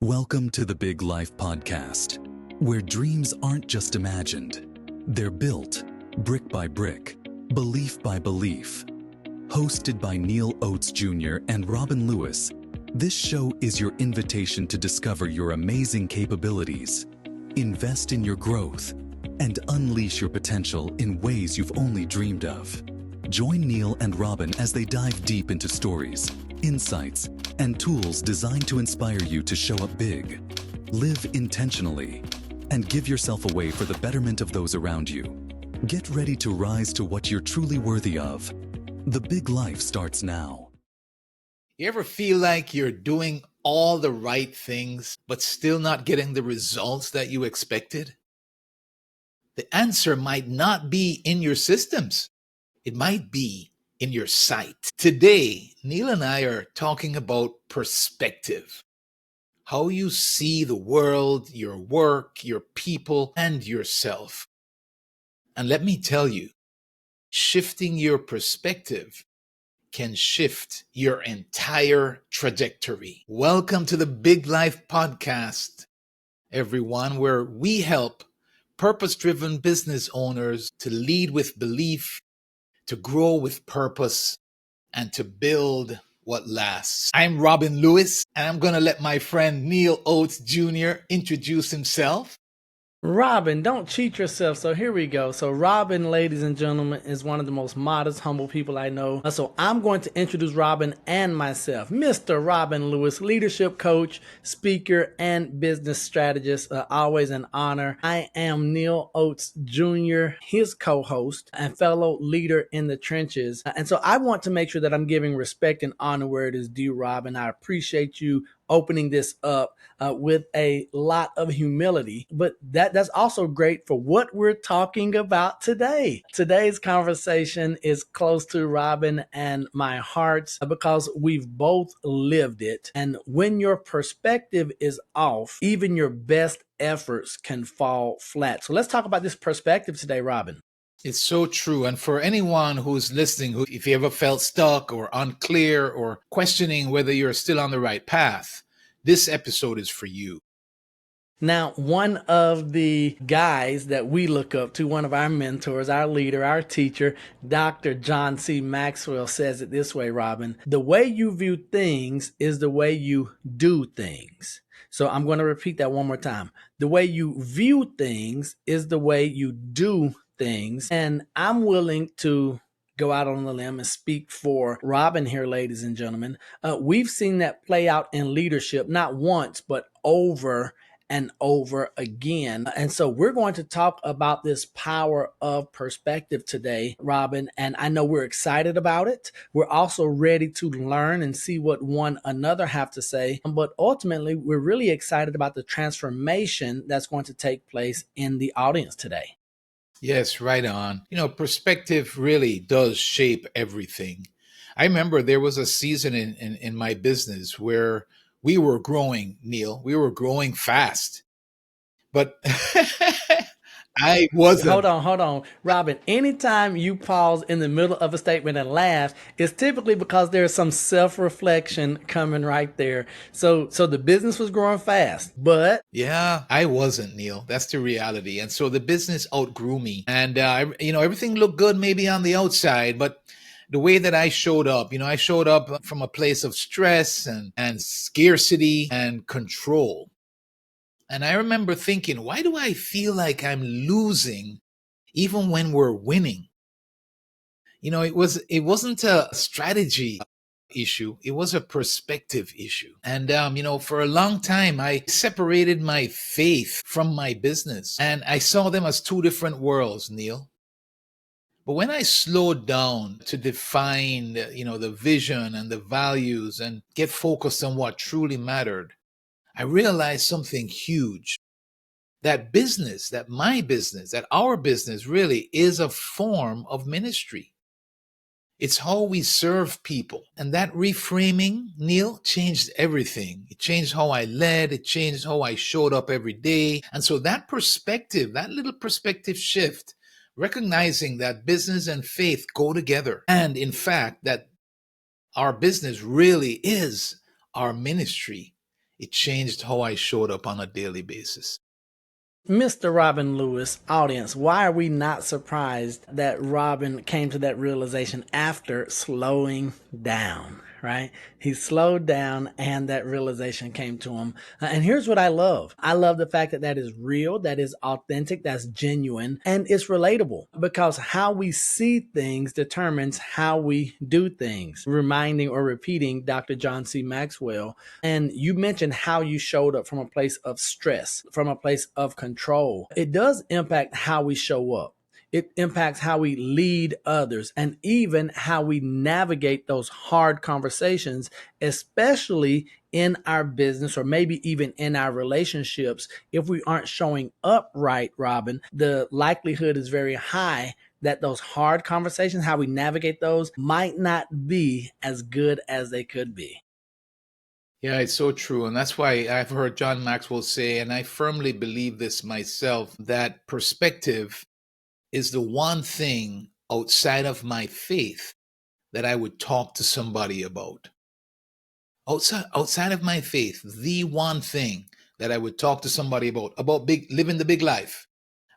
Welcome to the Big Life Podcast, where dreams aren't just imagined, they're built brick by brick, belief by belief. Hosted by Neal Oates Jr. and Robin Lewis, this show is your invitation to discover your amazing capabilities, invest in your growth, and unleash your potential in ways you've only dreamed of. Join Neal and Robin as they dive deep into stories, insights, and tools designed to inspire you to show up big, live intentionally, and give yourself away for the betterment of those around you. Get ready to rise to what you're truly worthy of. The big life starts now. You ever feel like you're doing all the right things, but still not getting the results that you expected? The answer might not be in your systems. It might be in your sight. Today, Neal and I are talking about perspective. How you see the world, your work, your people, and yourself. And let me tell you, shifting your perspective can shift your entire trajectory. Welcome to the Big Life Podcast, everyone, where we help purpose-driven business owners to lead with belief, to grow with purpose, and to build what lasts. I'm Robin Lewis, and I'm going to let my friend Neal Oates Jr. introduce himself. Robin, don't cheat yourself. So here we go. So Robin, ladies and gentlemen, is one of the most modest, humble people I know. So I'm going to introduce Robin and myself. Mr. Robin Lewis, leadership coach, speaker, and business strategist. Always an honor. I am Neal Oates Jr., his co-host and fellow leader in the trenches. And so I want to make sure that I'm giving respect and honor where it is due, Robin. I appreciate you opening this up with a lot of humility, but that's also great for what we're talking about today. Today's conversation is close to Robin and my hearts because we've both lived it. And when your perspective is off, even your best efforts can fall flat. So let's talk about this perspective today, Robin. It's so true. And for anyone who's listening, if you ever felt stuck or unclear or questioning whether you're still on the right path, this episode is for you. Now, one of the guys that we look up to, one of our mentors, our leader, our teacher, Dr. John C. Maxwell, says it this way, Robin: the way you view things is the way you do things. So I'm going to repeat that one more time. The way you view things is the way you do things. And I'm willing to go out on the limb and speak for Robin here, ladies and gentlemen. We've seen that play out in leadership, not once, but over and over again. And so we're going to talk about this power of perspective today, Robin. And I know we're excited about it. We're also ready to learn and see what one another have to say. But ultimately, we're really excited about the transformation that's going to take place in the audience today. Yes, right on. Perspective really does shape everything. I remember there was a season in my business where we were growing, Neal. We were growing fast. But I wasn't. Hold on. Robin, anytime you pause in the middle of a statement and laugh, it's typically because there's some self-reflection coming right there. So the business was growing fast, but... Yeah, I wasn't, Neal. That's the reality. And so the business outgrew me. And, everything looked good maybe on the outside, but the way that I showed up, I showed up from a place of stress and scarcity and control. And I remember thinking, why do I feel like I'm losing even when we're winning? It wasn't a strategy issue. It was a perspective issue. And, for a long time, I separated my faith from my business, and I saw them as two different worlds, Neal. But when I slowed down to define, the vision and the values and get focused on what truly mattered, I realized something huge. That my business, that our business really is a form of ministry. It's how we serve people. And that reframing, Neal, changed everything. It changed how I led. It changed how I showed up every day. And so that perspective, that little perspective shift, recognizing that business and faith go together. And in fact, that our business really is our ministry. It changed how I showed up on a daily basis. Mr. Robin Lewis, audience, why are we not surprised that Robin came to that realization after slowing down, right? He slowed down and that realization came to him. And here's what I love. I love the fact that that is real, that is authentic, that's genuine, and it's relatable because how we see things determines how we do things. Reminding or repeating Dr. John C. Maxwell. And you mentioned how you showed up from a place of stress, from a place of control. It does impact how we show up. It impacts how we lead others and even how we navigate those hard conversations, especially in our business or maybe even in our relationships. If we aren't showing up right, Robin, the likelihood is very high that those hard conversations, how we navigate those, might not be as good as they could be. Yeah, it's so true. And that's why I've heard John Maxwell say, and I firmly believe this myself, that perspective is the one thing outside of my faith that I would talk to somebody about. Outside of my faith, the one thing that I would talk to somebody about living the big life,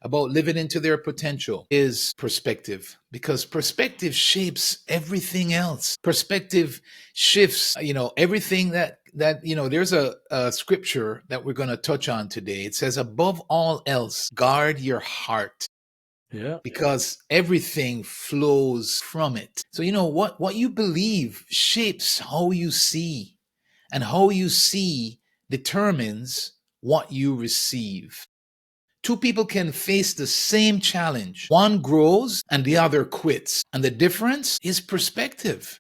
about living into their potential is perspective, because perspective shapes everything else. Perspective shifts, everything that there's a scripture that we're going to touch on today. It says, above all else, guard your heart, Yeah. because everything flows from it. So what you believe shapes how you see, and how you see determines what you receive. Two people can face the same challenge. One grows and the other quits. And the difference is perspective.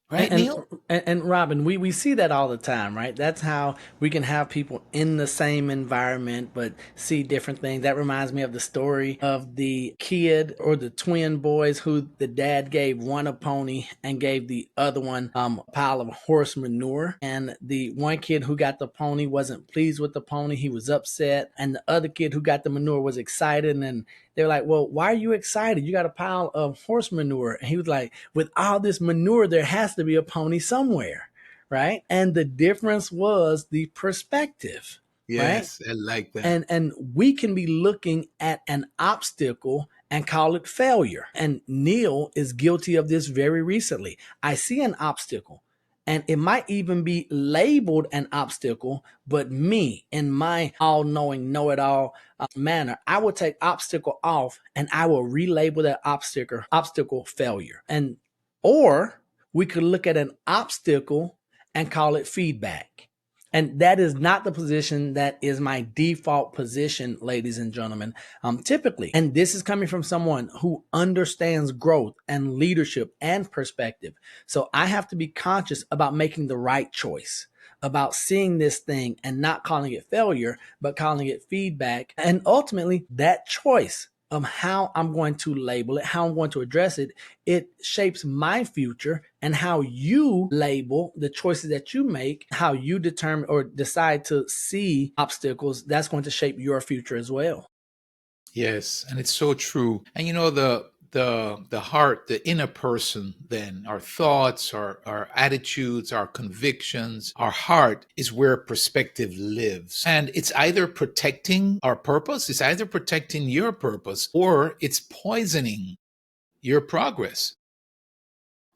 Right, And, Neal? and Robin, we see that all the time, right? That's how we can have people in the same environment but see different things. That reminds me of the story of the kid or the twin boys who the dad gave one a pony and gave the other one a pile of horse manure. And the one kid who got the pony wasn't pleased with the pony. He was upset. And the other kid who got the manure was excited, and they're like, well, why are you excited? You got a pile of horse manure. And he was like, with all this manure, there has to be a pony somewhere, right? And the difference was the perspective, right? Yes, I like that. And we can be looking at an obstacle and call it failure. And Neal is guilty of this very recently. I see an obstacle, and it might even be labeled an obstacle, but me, in my all-knowing, know-it-all manner, I will take obstacle off and I will relabel that obstacle failure. And or we could look at an obstacle and call it feedback. And that is not the position that is my default position, ladies and gentlemen, typically. And this is coming from someone who understands growth and leadership and perspective. So I have to be conscious about making the right choice, about seeing this thing and not calling it failure, but calling it feedback. And ultimately, that choice of how I'm going to label it, how I'm going to address it, it shapes my future. And how you label the choices that you make, how you determine or decide to see obstacles, that's going to shape your future as well. Yes, and it's so true. And the heart, the inner person, then our thoughts, our attitudes, our convictions, our heart is where perspective lives. And it's either protecting our purpose, it's either protecting your purpose, or it's poisoning your progress.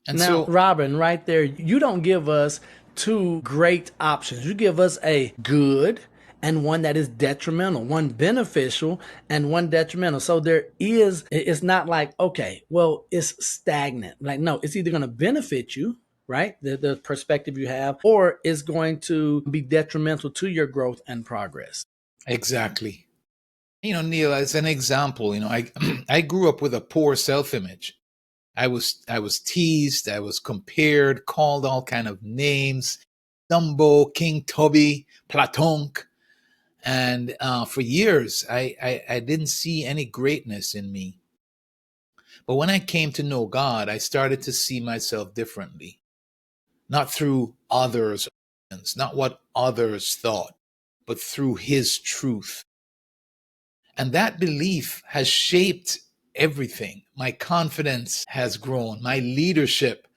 And Now, so, Robin, right there, you don't give us two great options. You give us a good and one that is detrimental, one beneficial and one detrimental. So it's not like, okay, well, it's stagnant. Like, no, it's either going to benefit you, right? The perspective you have, or it's going to be detrimental to your growth and progress. exactly. Neal, as an example, I I grew up with a poor self-image. I was teased, I was compared, called all kind of names, Dumbo, King Tubby, Platonk. And for years, I didn't see any greatness in me. But when I came to know God, I started to see myself differently, not through others, not what others thought, but through His truth. And that belief has shaped everything. My confidence has grown, my leadership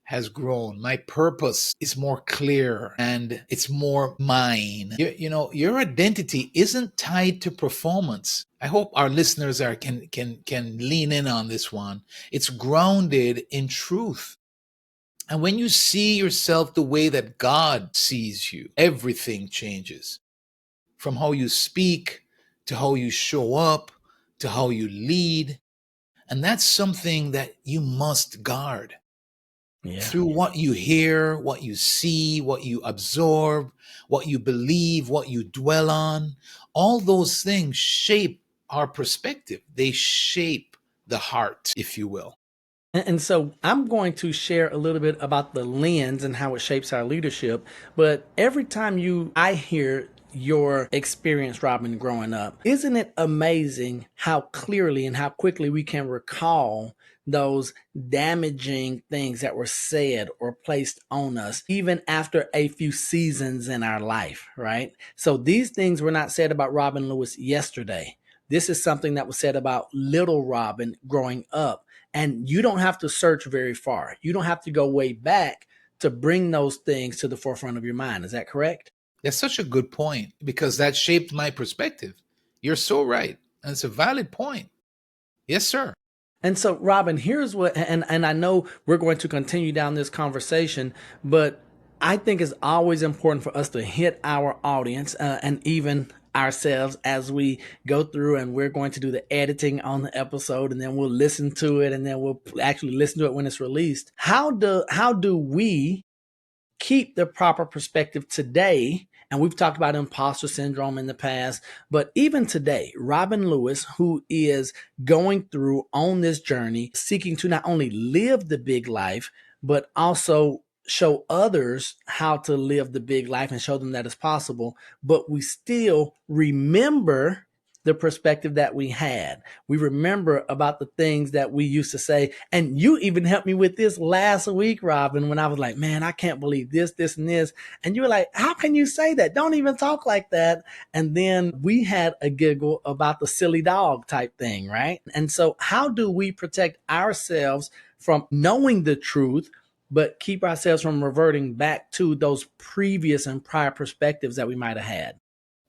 has grown. My purpose is more clear and it's more mine. Your identity isn't tied to performance. I hope our listeners can lean in on this one. It's grounded in truth. And when you see yourself the way that God sees you, everything changes. From how you speak to how you show up to how you lead. And that's something that you must guard Yeah. through what you hear, what you see, what you absorb, what you believe, what you dwell on. All those things shape our perspective. They shape the heart, if you will. And so I'm going to share a little bit about the lens and how it shapes our leadership. But every time I hear your experience, Robin, growing up, isn't it amazing how clearly and how quickly we can recall those damaging things that were said or placed on us, even after a few seasons in our life, right? So these things were not said about Robin Lewis yesterday. This is something that was said about little Robin growing up. And you don't have to search very far. You don't have to go way back to bring those things to the forefront of your mind. Is that correct? That's such a good point because that shaped my perspective. You're so right. And it's a valid point. Yes, sir. And so, Robin, here's what, and I know we're going to continue down this conversation, but I think it's always important for us to hit our audience and even ourselves as we go through, and we're going to do the editing on the episode, and then we'll listen to it, and then we'll actually listen to it when it's released. How do we keep the proper perspective today? And we've talked about imposter syndrome in the past, but even today, Robin Lewis, who is going through on this journey, seeking to not only live the big life, but also show others how to live the big life and show them that it's possible. But we still remember the perspective that we had. We remember about the things that we used to say. And you even helped me with this last week, Robin, when I was like, man, I can't believe this, and this. And you were like, how can you say that? Don't even talk like that. And then we had a giggle about the silly dog type thing, right? And so how do we protect ourselves from knowing the truth, but keep ourselves from reverting back to those previous and prior perspectives that we might have had?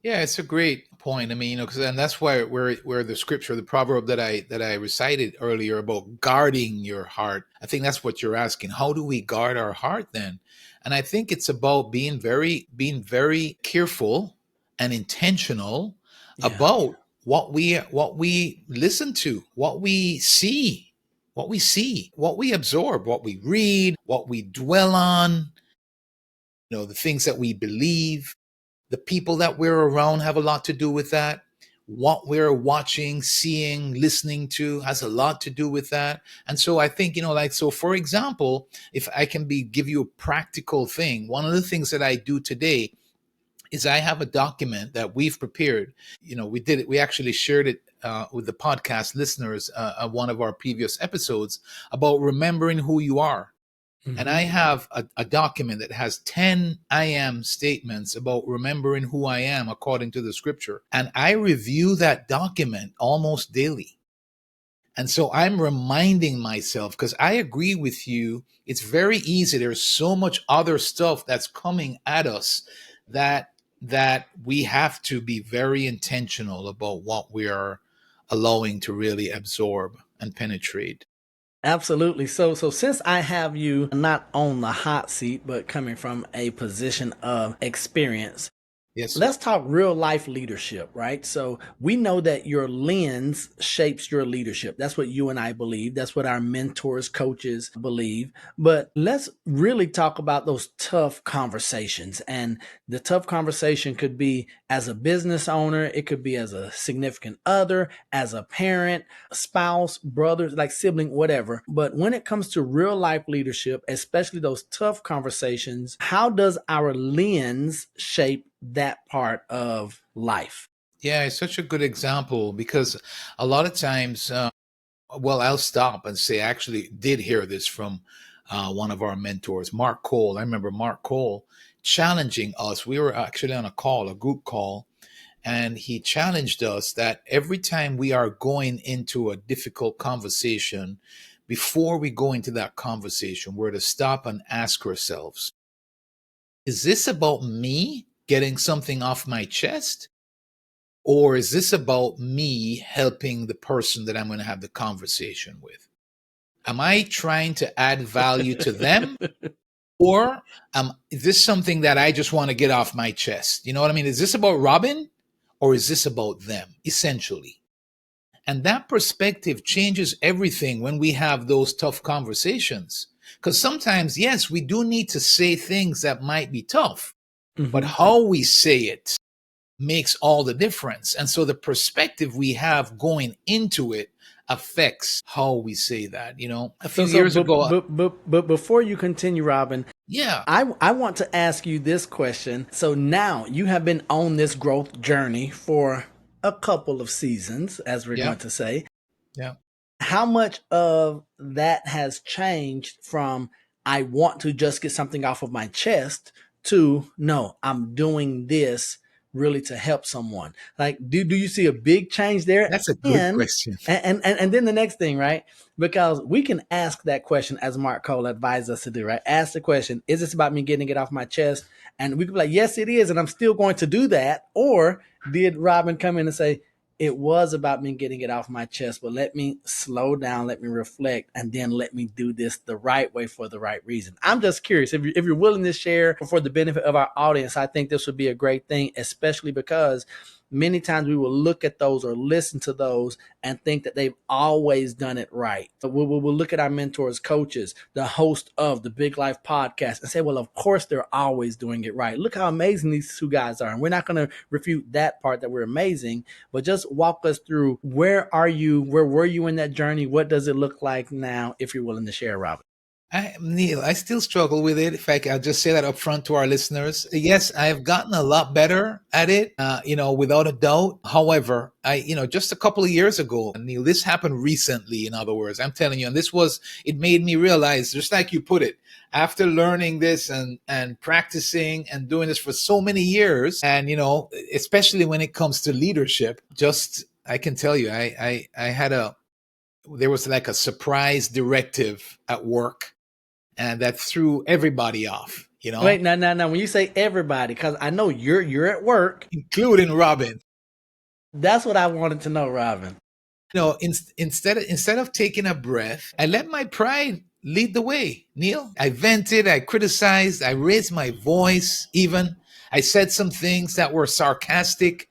Yeah, it's a great point. I mean, because and that's why where the scripture, the proverb that I recited earlier about guarding your heart. I think that's what you're asking. How do we guard our heart then? And I think it's about being very careful and intentional Yeah. about what we listen to, what we absorb, what we read, what we dwell on, the things that we believe. The people that we're around have a lot to do with that. What we're watching, seeing, listening to has a lot to do with that. And so I think, so for example, if I can give you a practical thing, one of the things that I do today is I have a document that we've prepared. We actually shared it with the podcast listeners of one of our previous episodes about remembering who you are. And Mm-hmm. I have a document that has 10 I am statements about remembering who I am according to the scripture. And I review that document almost daily. And so I'm reminding myself, because I agree with you, it's very easy. There's so much other stuff that's coming at us that we have to be very intentional about what we are allowing to really absorb and penetrate. Absolutely. So since I have you not on the hot seat, but coming from a position of experience, Yes, sir. let's talk real life leadership, right? So we know that your lens shapes your leadership. That's what you and I believe. That's what our mentors, coaches believe. But let's really talk about those tough conversations. And the tough conversation could be as a business owner, it could be as a significant other, as a parent, spouse, brother, like sibling, whatever. But when it comes to real life leadership, especially those tough conversations, how does our lens shape that part of life? Yeah, it's such a good example because a lot of times, well, I'll stop and say, I actually did hear this from one of our mentors, Mark Cole. I remember Mark Cole challenging us. We were actually on a group call, and he challenged us that every time we are going into a difficult conversation, before we go into that conversation, we're to stop and ask ourselves, is this about me getting something off my chest? Or is this about me helping the person that I'm going to have the conversation with? Am I trying to add value to them? Or is this something that I just want to get off my chest? You know what I mean? Is this about Robin or is this about them, essentially? And that perspective changes everything when we have those tough conversations. Because sometimes, yes, we do need to say things that might be tough, but how we say it makes all the difference. And so the perspective we have going into it affects how we say that. You know, a few years ago, But before you continue, Robin, yeah, I want to ask you this question. So now you have been on this growth journey for a couple of seasons, as we're yeah, going to say. yeah. How much of that has changed from I want to just get something off of my chest to no, I'm doing this really to help someone? Like, do you see a big change there? That's a good And question. and then the next thing, right? Because we can ask that question as Mark Cole advised us to do, right? Ask the question, is this about me getting it off my chest? And we can be like, yes, it is, and I'm still going to do that. Or did Robin come in and say, it was about me getting it off my chest, but let me slow down, let me reflect, and then let me do this the right way for the right reason? I'm just curious if you're willing to share for the benefit of our audience. I think this would be a great thing, especially because many times we will look at those or listen to those and think that they've always done it right. So we'll look at our mentors, coaches, the host of the Big Life podcast and say, well, of course they're always doing it right. Look how amazing these two guys are. And we're not going to refute that part that we're amazing, but just walk us through where are you? Where were you in that journey? What does it look like now, if you're willing to share, Robert? Neil, I still struggle with it. In fact, I'll just say that up front to our listeners. Yes, I have gotten a lot better at it, without a doubt. However, just a couple of years ago, Neil, this happened recently, in other words, I'm telling you, and it made me realize, just like you put it, after learning this and practicing and doing this for so many years, and, especially when it comes to leadership, I can tell you, there was like a surprise directive at work and that threw everybody off, Wait, no. When you say everybody, because I know you're at work, including Robin. That's what I wanted to know, Robin. Instead of taking a breath, I let my pride lead the way, Neil. I vented, I criticized, I raised my voice, even. I said some things that were sarcastic.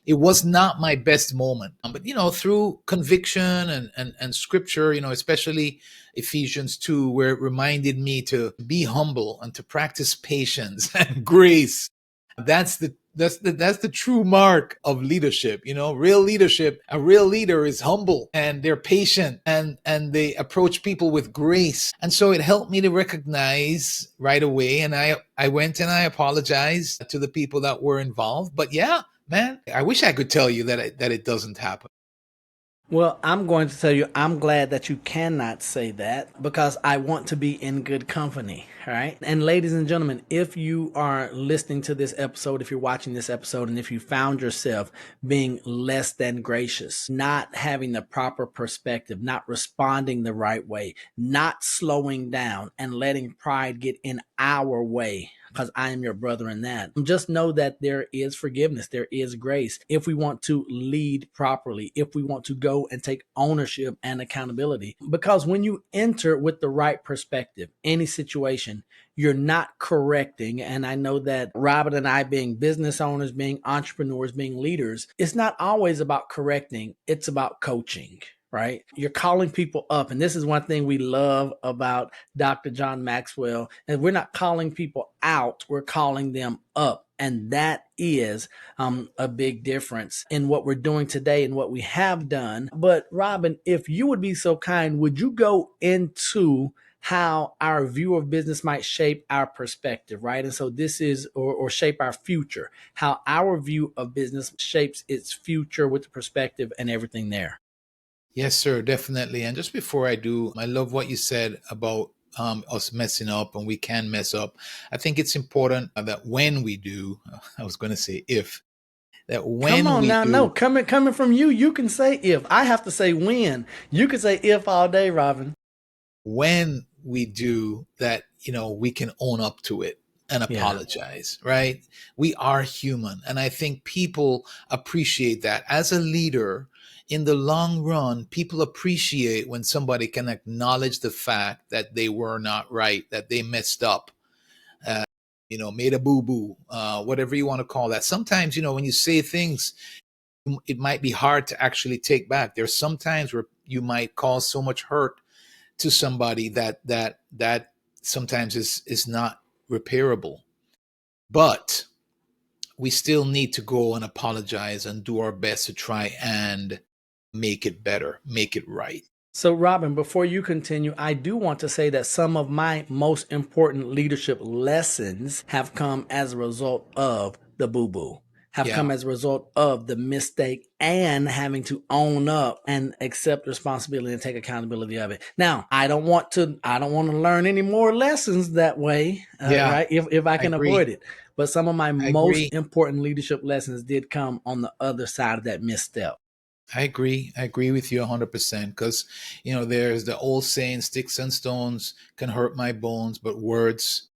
It was not my best moment. But, through conviction and scripture, especially Ephesians 2, where it reminded me to be humble and to practice patience and grace. That's the true mark of leadership. Real leadership, a real leader is humble and they're patient and they approach people with grace. And so it helped me to recognize right away. And I went and I apologized to the people that were involved. But yeah, man, I wish I could tell you that it doesn't happen. Well, I'm going to tell you, I'm glad that you cannot say that because I want to be in good company. All right. And ladies and gentlemen, if you are listening to this episode, if you're watching this episode, and if you found yourself being less than gracious, not having the proper perspective, not responding the right way, not slowing down and letting pride get in our way, because I am your brother in that. Just know that there is forgiveness. There is grace. If we want to lead properly, if we want to go and take ownership and accountability, because when you enter with the right perspective, any situation, you're not correcting. And I know that Robert and I, being business owners, being entrepreneurs, being leaders, it's not always about correcting. It's about coaching. Right? You're calling people up. And this is one thing we love about Dr. John Maxwell. And we're not calling people out, we're calling them up. And that is a big difference in what we're doing today and what we have done. But Robin, if you would be so kind, would you go into how our view of business might shape our perspective, right? And so this is, or shape our future, how our view of business shapes its future with the perspective and everything there. Yes, sir, definitely. And just before I do, I love what you said about us messing up, and we can mess up. I think it's important that when we do, I was going to say if, that Come when on we now, no, do, coming from you, you can say if. I have to say when. You can say if all day, Robin. when we do that, we can own up to it and Yeah. apologize, right? We are human. And I think people appreciate that. As a leader, in the long run, people appreciate when somebody can acknowledge the fact that they were not right, that they messed up, made a boo boo, whatever you want to call that. Sometimes, when you say things, it might be hard to actually take back. There's some times where you might cause so much hurt to somebody that sometimes is not repairable. But we still need to go and apologize and do our best to try and make it better, make it right. So, Robin, before you continue, I do want to say that some of my most important leadership lessons have come as a result of the boo boo, have come Yeah. as a result of the mistake and having to own up and accept responsibility and take accountability of it. Now, I don't want to learn any more lessons that way, Yeah. right? If I I can agree. avoid it. But some of my I most agree. important leadership lessons did come on the other side of that misstep. I agree. I agree with you 100% because, there's the old saying, sticks and stones can hurt my bones, but words,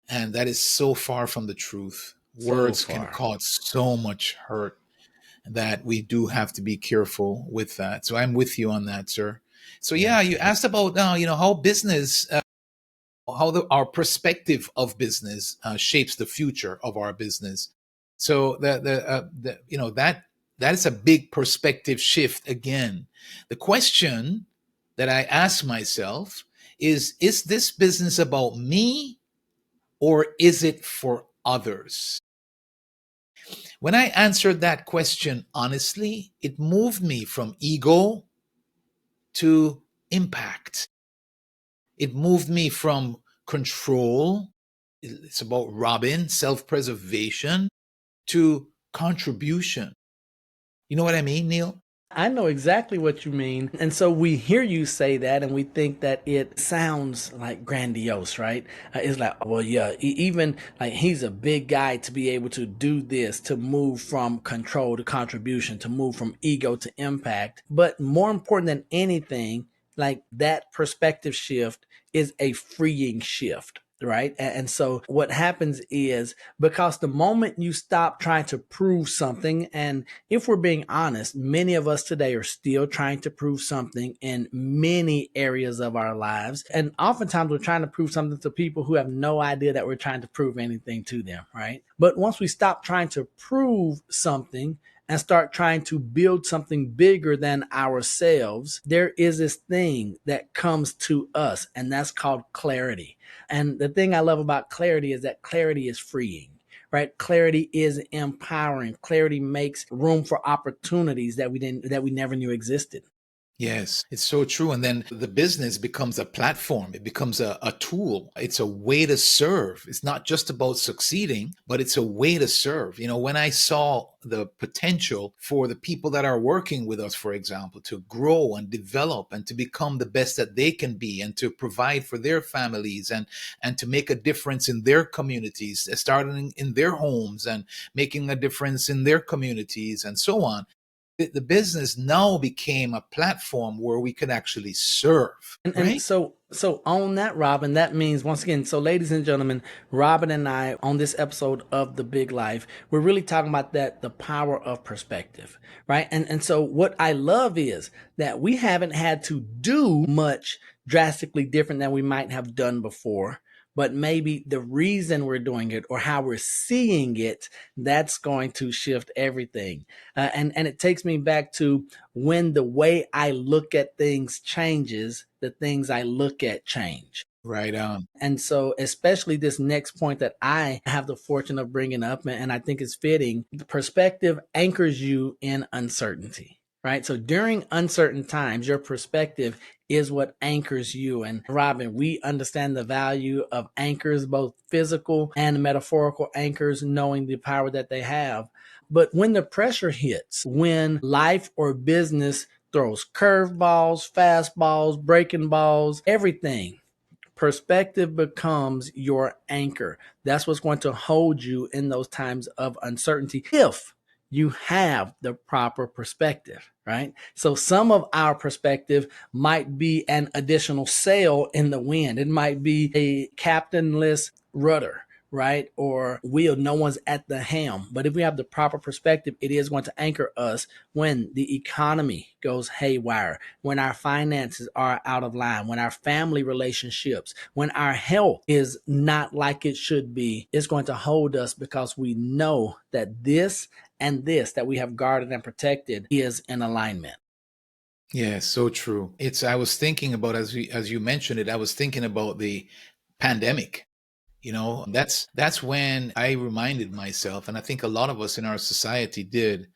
and that is so far from the truth. So Words can far. cause so much hurt that we do have to be careful with that. So I'm with you on that, sir. So Yeah. yeah, you asked about how business, our perspective of business shapes the future of our business. So that is a big perspective shift again. The question that I ask myself is this business about me or is it for others? When I answered that question honestly, it moved me from ego to impact. It moved me from control. It's about robbing, self preservation, to contribution. You know what I mean, Neal? I know exactly what you mean. And so we hear you say that and we think that it sounds like grandiose, right? It's like, well, yeah, even like he's a big guy to be able to do this, to move from control to contribution, to move from ego to impact. But more important than anything, like that perspective shift is a freeing shift. Right. And so what happens is because the moment you stop trying to prove something, and if we're being honest, many of us today are still trying to prove something in many areas of our lives. And oftentimes we're trying to prove something to people who have no idea that we're trying to prove anything to them. Right. But once we stop trying to prove something, and start trying to build something bigger than ourselves, there is this thing that comes to us, and that's called clarity. And the thing I love about clarity is that clarity is freeing. Right? Clarity is empowering. Clarity makes room for opportunities that we never knew existed. Yes, it's so true. And then the business becomes a platform, it becomes a tool, it's a way to serve. It's not just about succeeding, but it's a way to serve. When I saw the potential for the people that are working with us, for example, to grow and develop and to become the best that they can be and to provide for their families and to make a difference in their communities, starting in their homes and making a difference in their communities and so on, the business now became a platform where we could actually serve, And right? so on that, Robin, that means once again, so ladies and gentlemen, Robin and I on this episode of The Big Life, we're really talking about that the power of perspective, right? And so what I love is that we haven't had to do much drastically different than we might have done before. But maybe the reason we're doing it or how we're seeing it, that's going to shift everything. And it takes me back to when the way I look at things changes, the things I look at change. Right on. And so, especially this next point that I have the fortune of bringing up, and I think is fitting, the perspective anchors you in uncertainty, right? So, during uncertain times, your perspective is what anchors you. And Robin, we understand the value of anchors, both physical and metaphorical anchors, knowing the power that they have. But when the pressure hits, when life or business throws curveballs, fastballs, breaking balls, everything, perspective becomes your anchor. That's what's going to hold you in those times of uncertainty if you have the proper perspective, right? So some of our perspective might be an additional sail in the wind. It might be a captainless rudder, right? Or wheel, no one's at the helm. But if we have the proper perspective, it is going to anchor us when the economy goes haywire, when our finances are out of line, when our family relationships, when our health is not like it should be. It's going to hold us because we know that this and this that we have guarded and protected is in alignment. Yeah, so true. I was thinking about, as you mentioned it, I was thinking about the pandemic. That's when I reminded myself, and I think a lot of us in our society did,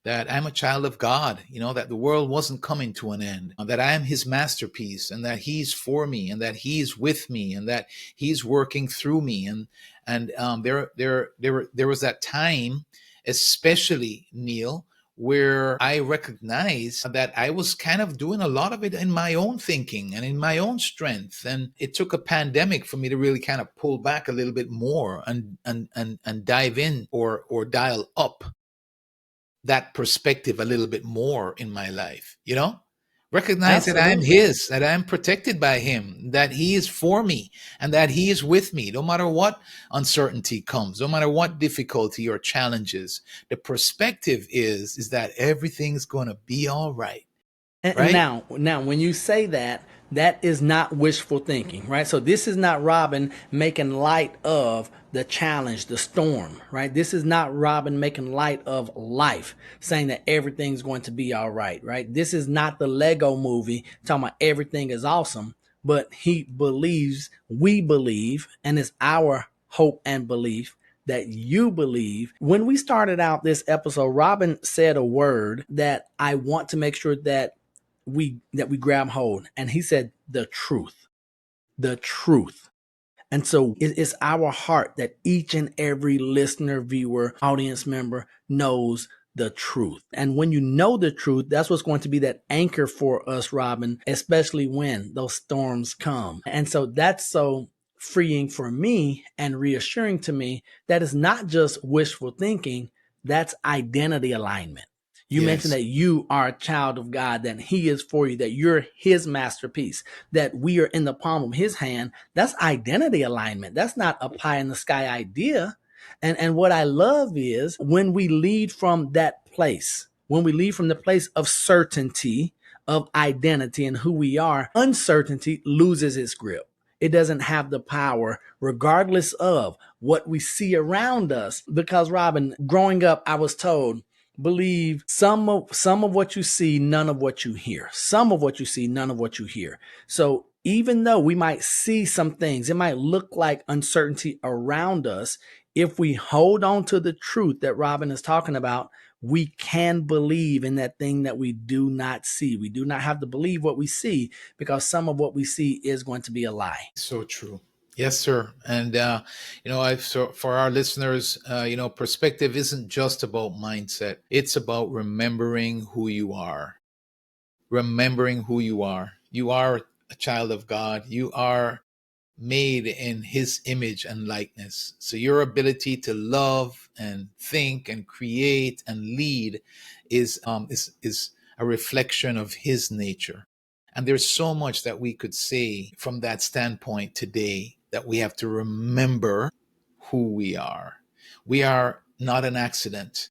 that I'm a child of God, that the world wasn't coming to an end, that I am his masterpiece, and that he's for me, and that he's with me, and that he's working through me. And there was that time, especially, Neil, where I recognized that I was kind of doing a lot of it in my own thinking and in my own strength. And it took a pandemic for me to really kind of pull back a little bit more and dive in or dial up that perspective a little bit more in my life, recognize that I'm Absolutely. his, that I'm protected by him, that he is for me, and that he is with me no matter what uncertainty comes, no matter what difficulty or challenges. The perspective is that everything's going to be all right. And Right? now, when you say that, that is not wishful thinking, right? So this is not Robin making light of the challenge, the storm, right? This is not Robin making light of life, saying that everything's going to be all right, right? This is not the Lego movie talking about everything is awesome, but he believes, we believe, and it's our hope and belief that you believe. When we started out this episode, Robin said a word that I want to make sure that we grab hold, and he said the truth. The truth. And so it's our heart that each and every listener, viewer, audience member knows the truth. And when you know the truth, that's what's going to be that anchor for us, Robin, especially when those storms come. And so that's so freeing for me and reassuring to me that it's not just wishful thinking, that's identity alignment. You mentioned Yes. that you are a child of God, that he is for you, that you're his masterpiece, that we are in the palm of his hand. That's identity alignment. That's not a pie in the sky idea. And what I love is when we lead from that place, when we lead from the place of certainty, of identity and who we are, uncertainty loses its grip. It doesn't have the power, regardless of what we see around us. Because, Robin, growing up, I was told, believe some of what you see, none of what you hear. Some of what you see, none of what you hear. So even though we might see some things, it might look like uncertainty around us. If we hold on to the truth that Robin is talking about, we can believe in that thing that we do not see. We do not have to believe what we see, because some of what we see is going to be a lie. So true. Yes, sir. And for our listeners, perspective isn't just about mindset. It's about remembering who you are. Remembering who you are. You are a child of God. You are made in his image and likeness. So your ability to love and think and create and lead is a reflection of his nature. And there's so much that we could say from that standpoint today, that we have to remember who we are. We are not an accident.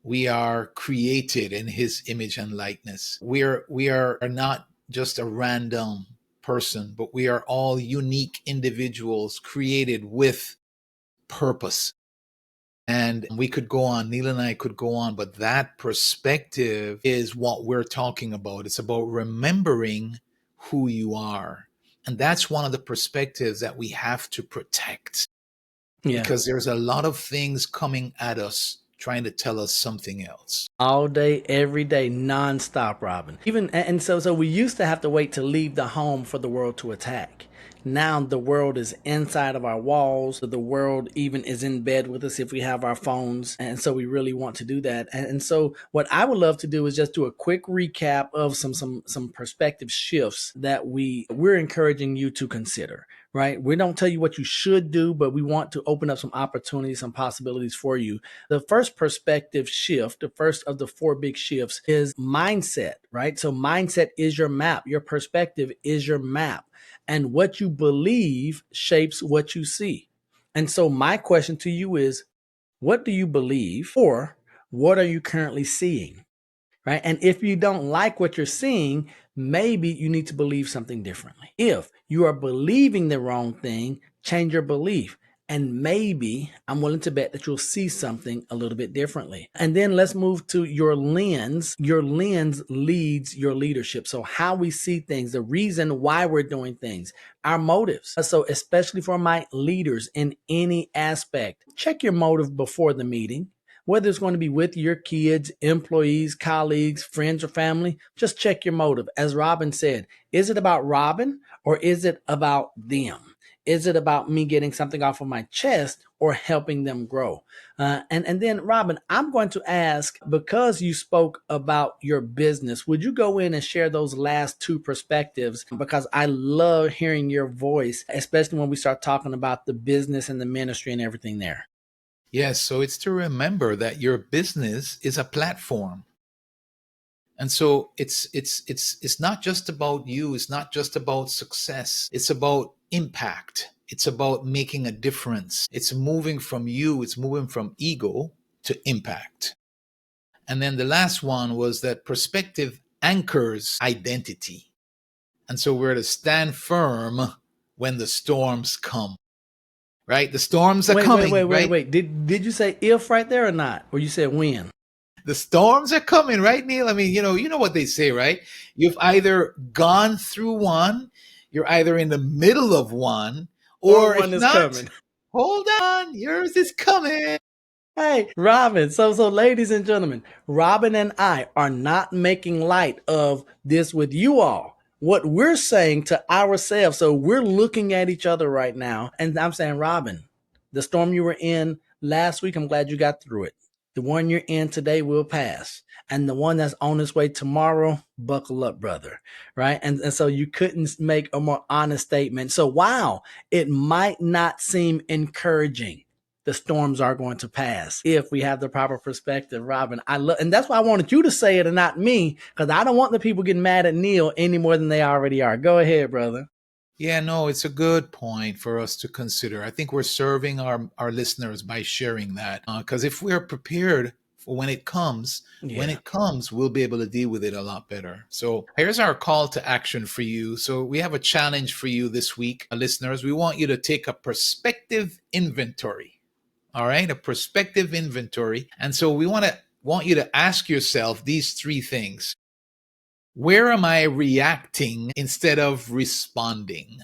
We are created in his image and likeness. We are not just a random person, but we are all unique individuals created with purpose. And we could go on, Neil and I could go on, but that perspective is what we're talking about. It's about remembering who you are. And that's one of the perspectives that we have to protect, Yeah. because there's a lot of things coming at us trying to tell us something else. All day, every day, nonstop, Robin. Even and so we used to have to wait to leave the home for the world to attack. Now the world is inside of our walls. The world even is in bed with us if we have our phones. And so we really want to do that. And so what I would love to do is just do a quick recap of some perspective shifts that we're encouraging you to consider. right? We don't tell you what you should do, but we want to open up some opportunities, some possibilities for you. The first perspective shift, the first of the 4 big shifts, is mindset, right? So mindset is your map. Your perspective is your map. And what you believe shapes what you see. And so my question to you is, what do you believe, or what are you currently seeing? Right? And if you don't like what you're seeing, maybe you need to believe something differently. If you are believing the wrong thing, change your belief. And maybe I'm willing to bet that you'll see something a little bit differently. And then let's move to your lens. Your lens leads your leadership. So, how we see things, the reason why we're doing things, our motives. So, especially for my leaders in any aspect, check your motive before the meeting. Whether it's going to be with your kids, employees, colleagues, friends, or family, just check your motive. As Robin said, is it about Robin or is it about them? Is it about me getting something off of my chest or helping them grow? And then, Robin, I'm going to ask, because you spoke about your business, would you go in and share those last 2 perspectives? Because I love hearing your voice, especially when we start talking about the business and the ministry and everything there. Yes, so it's to remember that your business is a platform. And so it's not just about you, it's not just about success. It's about impact. It's about making a difference. It's moving from you, it's moving from ego to impact. And then the last one was that perspective anchors identity. And so we're to stand firm when the storms come. Right? The storms are coming, right? Wait. Did you say if right there or not? Or you said when? The storms are coming, right, Neal? I mean, you know what they say, right? You've either gone through one, you're either in the middle of one, Or or one if is not, coming. hold on, yours is coming. Hey, Robin. So ladies and gentlemen, Robin and I are not making light of this with you all. What we're saying to ourselves, so we're looking at each other right now, and I'm saying, Robin, the storm you were in last week, I'm glad you got through it. The one you're in today will pass. And the one that's on its way tomorrow, buckle up, brother. Right. And so you couldn't make a more honest statement. So, wow, it might not seem encouraging. The storms are going to pass if we have the proper perspective, Robin. I love, and that's why I wanted you to say it and not me, because I don't want the people getting mad at Neal any more than they already are. Go ahead, brother. Yeah, no, it's a good point for us to consider. I think we're serving our listeners by sharing that. Because if we're prepared for when it comes, we'll be able to deal with it a lot better. So here's our call to action for you. So we have a challenge for you this week, listeners. We want you to take a perspective inventory. All right, a perspective inventory. And so we want you to ask yourself these 3 things. Where am I reacting instead of responding?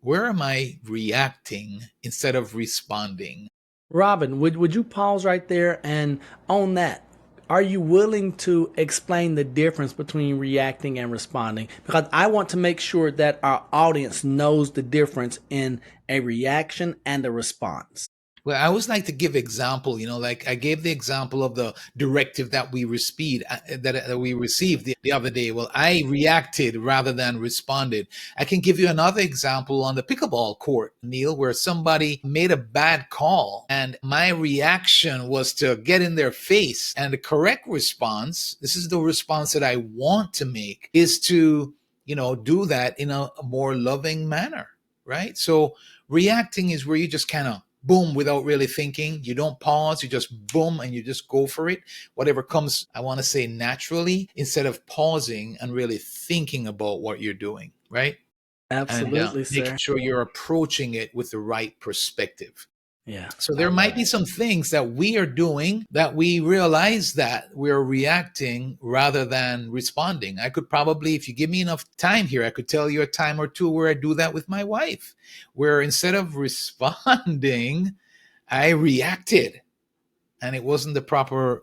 Where am I reacting instead of responding? Robin, would you pause right there and on that? Are you willing to explain the difference between reacting and responding? Because I want to make sure that our audience knows the difference in a reaction and a response. Well, I always like to give example, like I gave the example of the directive that we received the other day. Well, I reacted rather than responded. I can give you another example on the pickleball court, Neal, where somebody made a bad call and my reaction was to get in their face. And the correct response, this is the response that I want to make, is to, do that in a more loving manner, right? So reacting is where you just kind of boom without really thinking. You don't pause, you just boom and you just go for it. Whatever comes, I want to say naturally, instead of pausing and really thinking about what you're doing, right? Absolutely, And making sir. sure you're approaching it with the right perspective. Yeah. So there might be some things that we are doing that we realize that we're reacting rather than responding. I could probably, if you give me enough time here, I could tell you a time or two where I do that with my wife, where instead of responding, I reacted and it wasn't the proper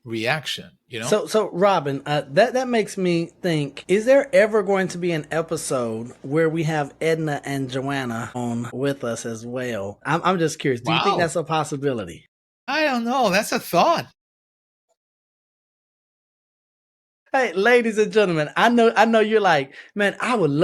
reaction, So Robin, that makes me think: is there ever going to be an episode where we have Edna and Joanna on with us as well? I'm just curious. Do you think Wow. that's a possibility? I don't know. That's a thought. Hey, ladies and gentlemen, I know you're like, man,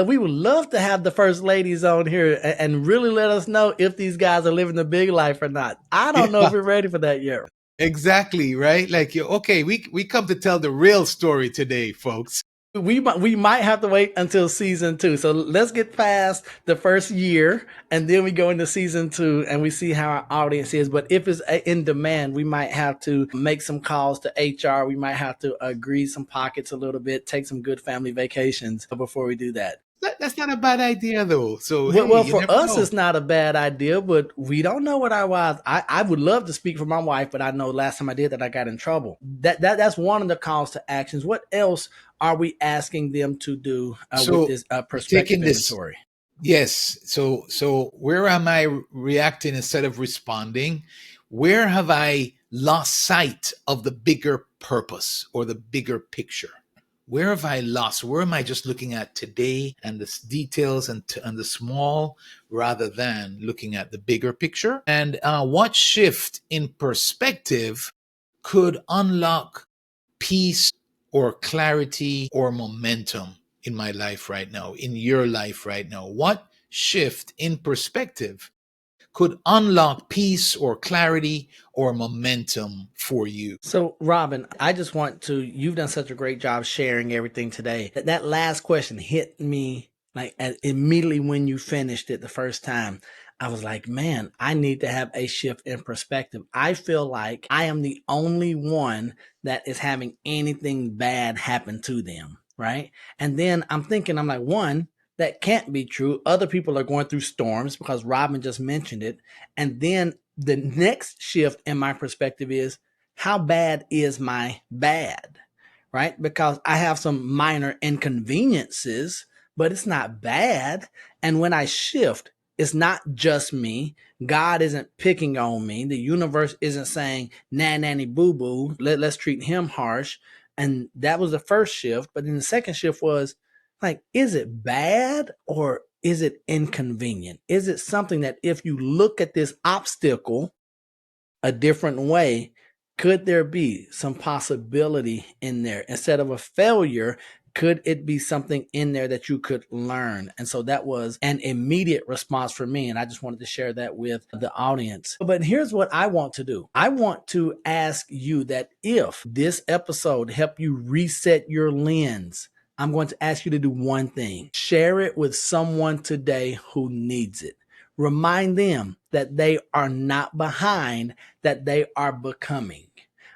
we would love to have the first ladies on here and really let us know if these guys are living the big life or not. I don't know if Yeah, we're ready for that yet. exactly, right? Like, okay, we come to tell the real story today, folks. We might have to wait until season 2. So let's get past the first year, and then we go into season 2, and we see how our audience is. But if it's in demand, we might have to make some calls to HR. We might have to grease some pockets a little bit, take some good family vacations before we do that. That's not a bad idea, though. So, Well, hey, well, you for never us, know. it's not a bad idea, but we don't know what our wives. I would love to speak for my wife, but I know last time I did that, I got in trouble. That's one of the calls to actions. What else are we asking them to do with So, this perspective taking this, inventory? yes. So where am I reacting instead of responding? Where have I lost sight of the bigger purpose or the bigger picture? Where have I lost? Where am I just looking at today and the details and the small rather than looking at the bigger picture? And what shift in perspective could unlock peace or clarity or momentum in my life right now, in your life right now? What shift in perspective could unlock peace or clarity or momentum for you? So, Robin, I just want to, you've done such a great job sharing everything today. That last question hit me like immediately when you finished it the first time. I was like, man, I need to have a shift in perspective. I feel like I am the only one that is having anything bad happen to them. Right. And then I'm thinking, I'm like, one, that can't be true. Other people are going through storms because Robin just mentioned it. And then the next shift in my perspective is, how bad is my bad? Right? Because I have some minor inconveniences, but it's not bad. And when I shift, it's not just me. God isn't picking on me. The universe isn't saying, nah, nanny, boo boo, let's treat him harsh. And that was the first shift. But then the second shift was like, is it bad or is it inconvenient? Is it something that if you look at this obstacle a different way, could there be some possibility in there instead of a failure? Could it be something in there that you could learn? And so that was an immediate response for me, and I just wanted to share that with the audience. But here's what I want to do. I want to ask you that if this episode helped you reset your lens, I'm going to ask you to do one thing: share it with someone today who needs it. Remind them that they are not behind, that they are becoming.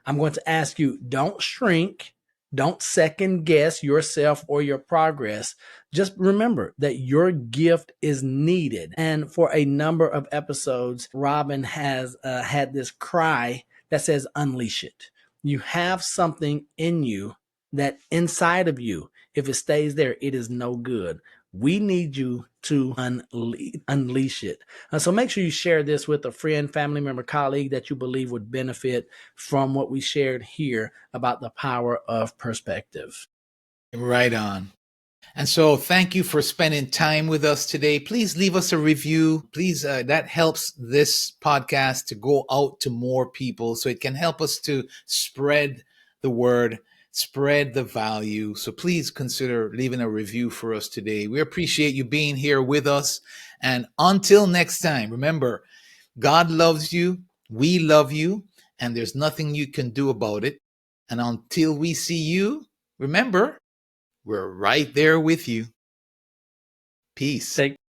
I'm going to ask you, don't shrink, don't second guess yourself or your progress. Just remember that your gift is needed. And for a number of episodes, Robin has had this cry that says, unleash it. You have something in you that inside of you, if it stays there, it is no good. We need you to unleash it. So make sure you share this with a friend, family member, colleague that you believe would benefit from what we shared here about the power of perspective. Right on. And so, thank you for spending time with us today. Please leave us a review. Please, that helps this podcast to go out to more people so it can help us to spread the word, spread the value. So, please consider leaving a review for us today. We appreciate you being here with us. And until next time, remember, God loves you, we love you, and there's nothing you can do about it. And until we see you, remember, we're right there with you. Peace. Take